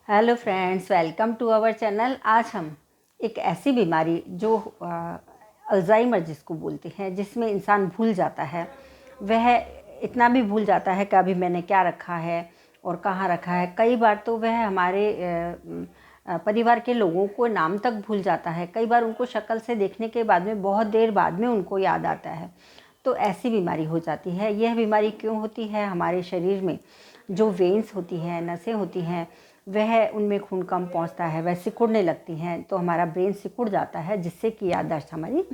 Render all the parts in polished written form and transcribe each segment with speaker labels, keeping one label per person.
Speaker 1: Hello friends, welcome to our channel. आज हम एक ऐसी बीमारी जो अल्जाइमर जिसको बोलते हैं, जिसमें इंसान भूल जाता है। वह इतना भी भूल जाता है कि अभी मैंने क्या रखा है और कहाँ रखा है। कई बार तो वह हमारे परिवार के लोगों को नाम तक भूल जाता है। कई बार उनको शक्ल से देखने के बाद में बहुत देर बाद में उनको याद आता है। तो ऐसी बीमारी हो जाती है। यह बीमारी क्यों होती है? हमारे शरीर में जो वेन्स होती हैं, नसें होती हैं, वह उनमें खून कम पहुंचता है, वह सिकुड़ने लगती हैं, तो हमारा ब्रेन सिकुड़ जाता है, जिससे कि याददाश्त हमारी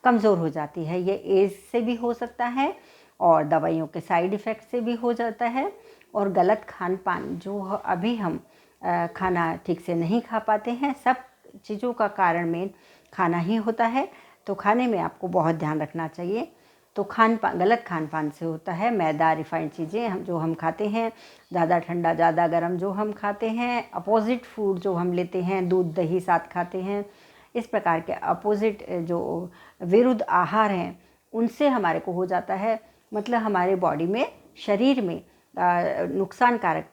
Speaker 1: कमज़ोर हो जाती है। ये एज से भी हो सकता है और दवाइयों के साइड इफ़ेक्ट से भी हो जाता है, और गलत खान पान जो अभी हम खाना ठीक से नहीं खा पाते हैं, सब चीज़ों का कारण मेन खाना ही होता है। तो खाने में आपको बहुत ध्यान रखना चाहिए। तो खान पान, गलत खान पान से होता है। मैदा, रिफाइंड चीज़ें हम खाते हैं, ज़्यादा ठंडा ज़्यादा गर्म जो हम खाते हैं, अपोजिट फूड जो हम लेते हैं, दूध दही साथ खाते हैं, इस प्रकार के अपोजिट जो विरुद्ध आहार हैं, उनसे हमारे को हो जाता है। मतलब हमारे बॉडी में, शरीर में नुकसानकारक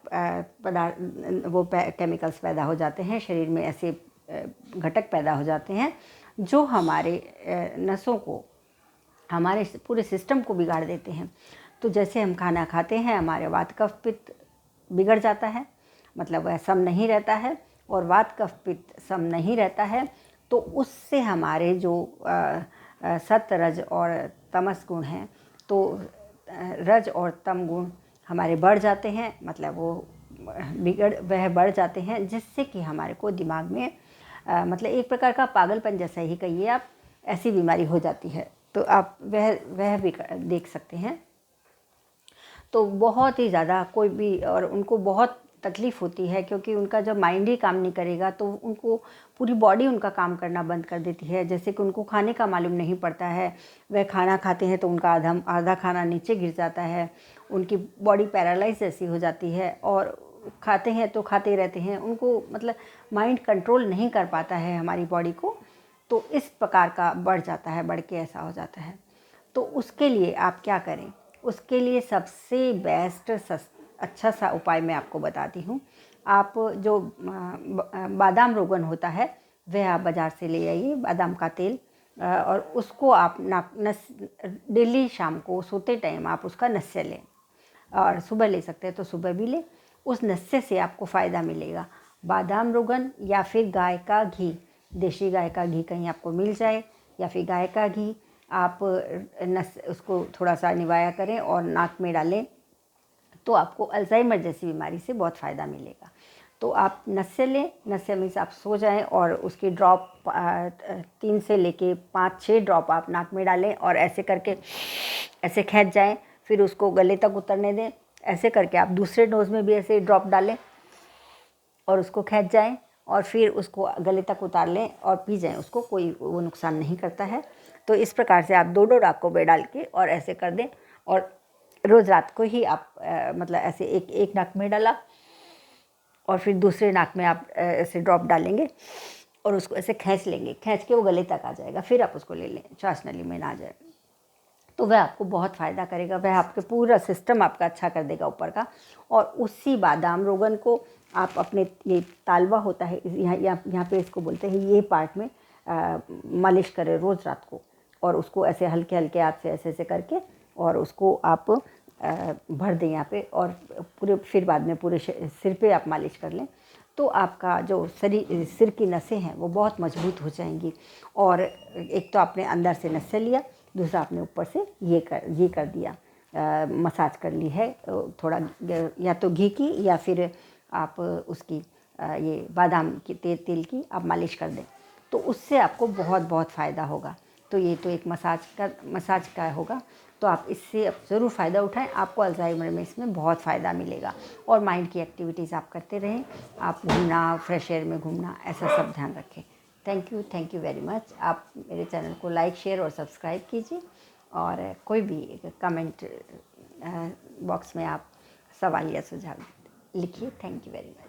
Speaker 1: पदार्थ, वो केमिकल्स पैदा हो जाते हैं, शरीर में ऐसे घटक पैदा हो जाते हैं जो हमारे नसों को, हमारे पूरे सिस्टम को बिगाड़ देते हैं। तो जैसे हम खाना खाते हैं, हमारे वात कफ पित्त बिगड़ जाता है, मतलब वह सम नहीं रहता है, और वात कफ पित्त सम नहीं रहता है, तो उससे हमारे जो सत्व रज और तमस गुण हैं, तो रज और तम गुण हमारे बढ़ जाते हैं, मतलब वो वह बढ़ जाते हैं, जिससे कि हमारे को दिमाग में मतलब एक प्रकार का पागलपन जैसा ही कहिए आप, ऐसी बीमारी हो जाती है। तो आप वह भी देख सकते हैं। तो बहुत ही ज़्यादा कोई भी, और उनको बहुत तकलीफ़ होती है, क्योंकि उनका जब माइंड ही काम नहीं करेगा तो उनको पूरी बॉडी उनका काम करना बंद कर देती है। जैसे कि उनको खाने का मालूम नहीं पड़ता है, वह खाना खाते हैं तो उनका आधा खाना नीचे गिर जाता है, उनकी बॉडी पैरालाइज जैसी हो जाती है, और खाते हैं तो खाते रहते हैं, उनको मतलब माइंड कंट्रोल नहीं कर पाता है हमारी बॉडी को। तो इस प्रकार का बढ़ जाता है, बढ़ के ऐसा हो जाता है। तो उसके लिए आप क्या करें? उसके लिए सबसे बेस्ट अच्छा सा उपाय मैं आपको बताती हूँ। आप जो बादाम रोगन होता है, वह आप बाज़ार से ले आइए, बादाम का तेल, और उसको आप डेली शाम को सोते टाइम आप उसका नस्य लें, और सुबह ले सकते हैं तो सुबह भी लें। उस नस्य से आपको फ़ायदा मिलेगा। बादाम रोगन या फिर गाय का घी, देशी गाय का घी कहीं आपको मिल जाए, या फिर गाय का घी आप उसको थोड़ा सा निवाया करें और नाक में डालें, तो आपको अल्जाइमर जैसी बीमारी से बहुत फ़ायदा मिलेगा। तो आप नस्य लें, नस्य में से आप सो जाएं, और उसकी ड्रॉप 3 से लेके 5-6 ड्रॉप आप नाक में डालें, और ऐसे करके ऐसे खींच जाएं, फिर उसको गले तक उतरने दें। ऐसे करके आप दूसरे नोज़ में भी ऐसे ड्रॉप डालें और उसको खींच जाएं, और फिर उसको गले तक उतार लें और पी जाएं उसको, कोई वो नुकसान नहीं करता है। तो इस प्रकार से आप 2-2 नाकों में डाल के और ऐसे कर दें, और रोज़ रात को ही आप मतलब ऐसे एक नाक में डाला, और फिर दूसरे नाक में आप ऐसे ड्रॉप डालेंगे और उसको ऐसे खींच लेंगे, खींच के वो गले तक आ जाएगा, फिर आप उसको ले लें, श्वास नली में ना जाए। तो वह आपको बहुत फ़ायदा करेगा, वह आपके पूरा सिस्टम आपका अच्छा कर देगा ऊपर का। और उसी बादाम रोगन को आप अपने, ये तालवा होता है, यहाँ पे इसको बोलते हैं, ये पार्ट में मालिश करें रोज़ रात को, और उसको ऐसे हल्के हल्के हाथ से ऐसे ऐसे करके, और उसको आप भर दें यहाँ पे, और पूरे फिर बाद में पूरे सिर पे आप मालिश कर लें, तो आपका जो सिर की नसें हैं वो बहुत मजबूत हो जाएंगी। और एक तो आपने अंदर से नसें लिया, दूसरा आपने ऊपर से ये कर दिया, मसाज कर ली है थोड़ा, या तो घी की या फिर आप उसकी ये बादाम की तेल की आप मालिश कर दें, तो उससे आपको बहुत बहुत फ़ायदा होगा। तो ये तो एक मसाज का होगा। तो आप इससे ज़रूर फ़ायदा उठाएं, आपको अल्जाइमर में इसमें बहुत फ़ायदा मिलेगा। और माइंड की एक्टिविटीज़ आप करते रहें, आप घूमना, फ्रेश एयर में घूमना, ऐसा सब ध्यान रखें। Thank you very much. आप मेरे चैनल को लाइक, शेयर और सब्सक्राइब कीजिए, और कोई भी कमेंट बॉक्स में आप सवाल या सुझाव लिखिए। Thank you very much.